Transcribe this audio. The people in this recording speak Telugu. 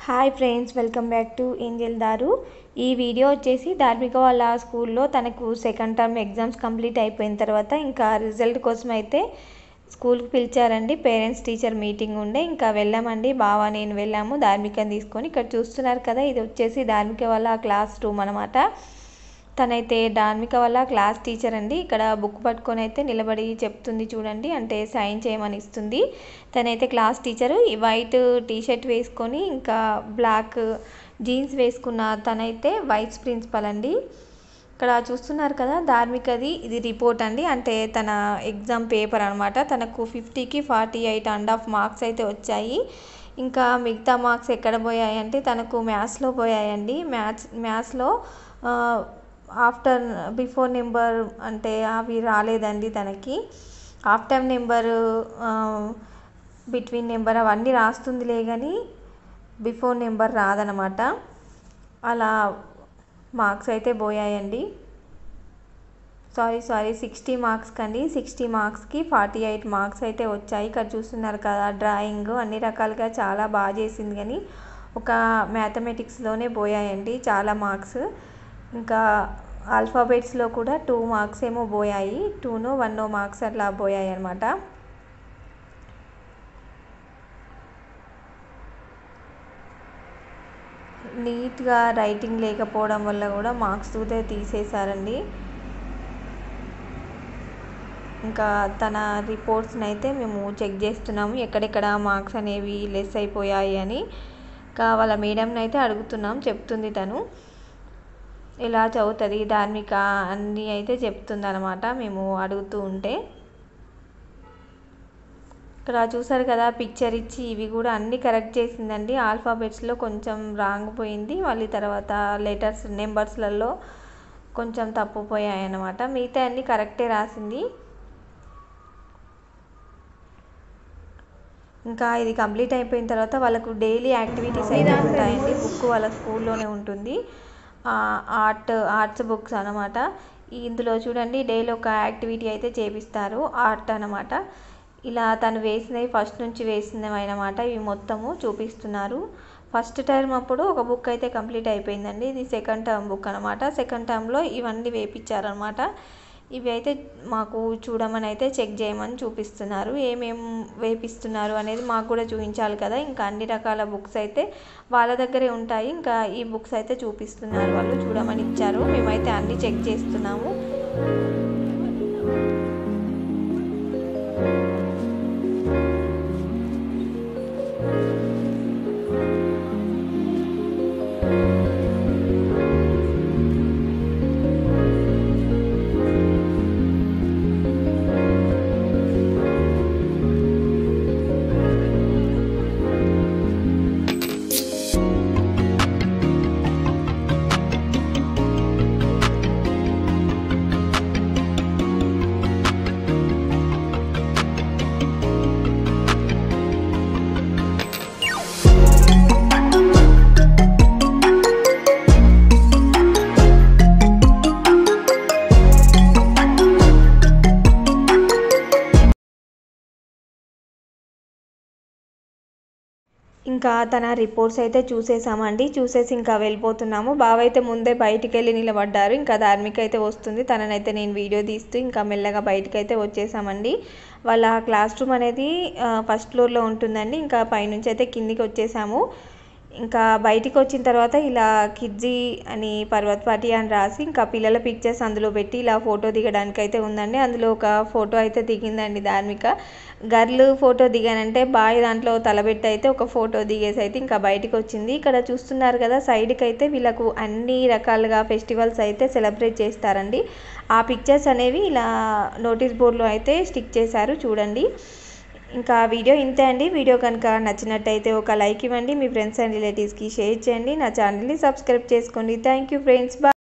Hi friends, welcome back to Angel దారు. ఈ వీడియో వచ్చేసి ధార్మిక వాళ్ళ స్కూల్లో తనకు సెకండ్ టర్మ్ ఎగ్జామ్స్ కంప్లీట్ అయిపోయిన తర్వాత ఇంకా రిజల్ట్ కోసం అయితే స్కూల్కి పిలిచారండి. పేరెంట్స్ టీచర్ మీటింగ్ ఉండే ఇంకా వెళ్ళామండి. బావ నేను వెళ్ళాము ధార్మికని తీసుకొని. ఇక్కడ చూస్తున్నారు కదా, ఇది వచ్చేసి ధార్మిక వాళ్ళ క్లాస్ రూమ్ అనమాట. తనైతే ధార్మిక వాళ్ళ క్లాస్ టీచర్ అండి. ఇక్కడ బుక్ పట్టుకొని అయితే నిలబడి చెప్తుంది చూడండి, అంటే సైన్ చేయమని ఇస్తుంది. తనైతే క్లాస్ టీచరు. ఈ వైట్ టీషర్ట్ వేసుకొని ఇంకా బ్లాక్ జీన్స్ వేసుకున్న తనైతే వైస్ ప్రిన్సిపల్ అండి. ఇక్కడ చూస్తున్నారు కదా, ధార్మికది ఇది రిపోర్ట్ అండి, అంటే తన ఎగ్జామ్ పేపర్ అనమాట. తనకు 50కి 48.5 మార్క్స్ అయితే వచ్చాయి. ఇంకా మిగతా మార్క్స్ ఎక్కడ పోయాయి అంటే తనకు మ్యాథ్స్లో పోయాయండి. మ్యాథ్స్లో బిఫోర్ నెంబర్ అంటే అవి రాలేదండి తనకి. ఆఫ్టర్ నెంబర్, బిట్వీన్ నెంబర్ అవన్నీ రాస్తుందిలే కానీ బిఫోర్ నెంబర్ రాదనమాట. అలా మార్క్స్ అయితే పోయాయండి. సారీ 60 మార్క్స్ కండి. 60 మార్క్స్కి 48 మార్క్స్ అయితే వచ్చాయి. ఇక్కడ చూస్తున్నారు కదా, డ్రాయింగ్ అన్ని రకాలుగా చాలా బాగా చేసింది కానీ ఒక మ్యాథమెటిక్స్లోనే పోయాయండి చాలా మార్క్స్. ఇంకా ఆల్ఫాబెట్స్లో కూడా 2 మార్క్స్ ఏమో పోయాయి. 2నో 1నో మార్క్స్ అట్లా పోయాయి అనమాట. నీట్గా రైటింగ్ లేకపోవడం వల్ల కూడా మార్క్స్ తీసేశారండి. ఇంకా తన రిపోర్ట్స్ని అయితే మేము చెక్ చేస్తున్నాము, ఎక్కడెక్కడ మార్క్స్ అనేవి లెస్ అయిపోయాయి అని. ఇంకా వాళ్ళ మేడంని అయితే అడుగుతున్నాం, చెప్తుంది తను. ఎలా చదువుతుంది ధార్మిక అన్నీ అయితే చెప్తుంది అనమాట మేము అడుగుతూ ఉంటే. ఇక్కడ చూసారు కదా, పిక్చర్ ఇచ్చి ఇవి కూడా అన్నీ కరెక్ట్ చేసిందండి. ఆల్ఫాబెట్స్లో కొంచెం రాంగ్ పోయింది, మళ్ళీ తర్వాత లెటర్స్ నెంబర్స్లలో కొంచెం తప్పు పోయాయి అన్నమాట. మిగతా అన్నీ కరెక్టే రాసింది. ఇంకా ఇది కంప్లీట్ అయిపోయిన తర్వాత వాళ్ళకు డైలీ యాక్టివిటీస్ అయితే ఉంటాయండి. బుక్ వాళ్ళ స్కూల్లోనే ఉంటుంది, ఆర్ట్స్ బుక్స్ అనమాట. ఇందులో చూడండి డైలీ ఒక యాక్టివిటీ అయితే చేపిస్తారు, ఆర్ట్ అనమాట. ఇలా తను వేసినవి ఫస్ట్ నుంచి వేసినవి అన్నమాట. ఇవి మొత్తము చూపిస్తున్నారు. ఫస్ట్ టర్మ్ అప్పుడు ఒక బుక్ అయితే కంప్లీట్ అయిపోయిందండి. ఇది సెకండ్ టర్మ్ బుక్ అనమాట. సెకండ్ టర్మ్లో ఇవన్నీ వేపించారనమాట. ఇవి అయితే మాకు చూడమని అయితే చెక్ చేయమని చూపిస్తున్నారు. ఏమేం వేపిస్తున్నారు అనేది మాకు కూడా చూపించాలి కదా. ఇంకా అన్ని రకాల బుక్స్ అయితే వాళ్ళ దగ్గరే ఉంటాయి. ఇంకా ఈ బుక్స్ అయితే చూపిస్తున్నారు, వాళ్ళు చూడమని ఇచ్చారు. మేమైతే అన్నీ చెక్ చేస్తున్నాము. ఇంకా తన రిపోర్ట్స్ అయితే చూసేసామండి. చూసేసి ఇంకా వెళ్ళిపోతున్నాము. బావ అయితే ముందే బయటికి వెళ్ళి నిలబడ్డారు. ఇంకా ధార్మిక అయితే వస్తుంది, తననైతే నేను వీడియో తీస్తూ ఇంకా మెల్లగా బయటకు అయితే వచ్చేసామండి. వాళ్ళ క్లాస్ రూమ్ అనేది ఫస్ట్ ఫ్లోర్లో ఉంటుందండి. ఇంకా పైనుంచి అయితే కిందికి వచ్చేసాము. ఇంకా బయటికి వచ్చిన తర్వాత ఇలా కిడ్జీ అని పర్వత్ పాటి అని రాసి ఇంకా పిల్లల పిక్చర్స్ అందులో పెట్టి ఇలా ఫోటో దిగడానికి అయితే ఉందండి. అందులో ఒక ఫోటో అయితే దిగిందండి ధార్మిక. గర్ల్ ఫోటో దిగానంటే బాయ్ దాంట్లో తలబెట్టి అయితే ఒక ఫోటో దిగేసి అయితే ఇంకా బయటికి వచ్చింది. ఇక్కడ చూస్తున్నారు కదా, సైడ్కి అయితే వీళ్ళకు అన్ని రకాలుగా ఫెస్టివల్స్ అయితే సెలబ్రేట్ చేస్తారండి. ఆ పిక్చర్స్ అనేవి ఇలా నోటీస్ బోర్డులో అయితే స్టిక్ చేశారు చూడండి. ఇంకా వీడియో ఇంతే అండి. వీడియో కనుక నచ్చినట్టయితే ఒక లైక్ ఇవ్వండి, మీ ఫ్రెండ్స్ అండ్ రిలేటివ్స్కి షేర్ చేయండి, నా ఛానల్ని సబ్స్క్రైబ్ చేసుకోండి. Thank you friends, bye.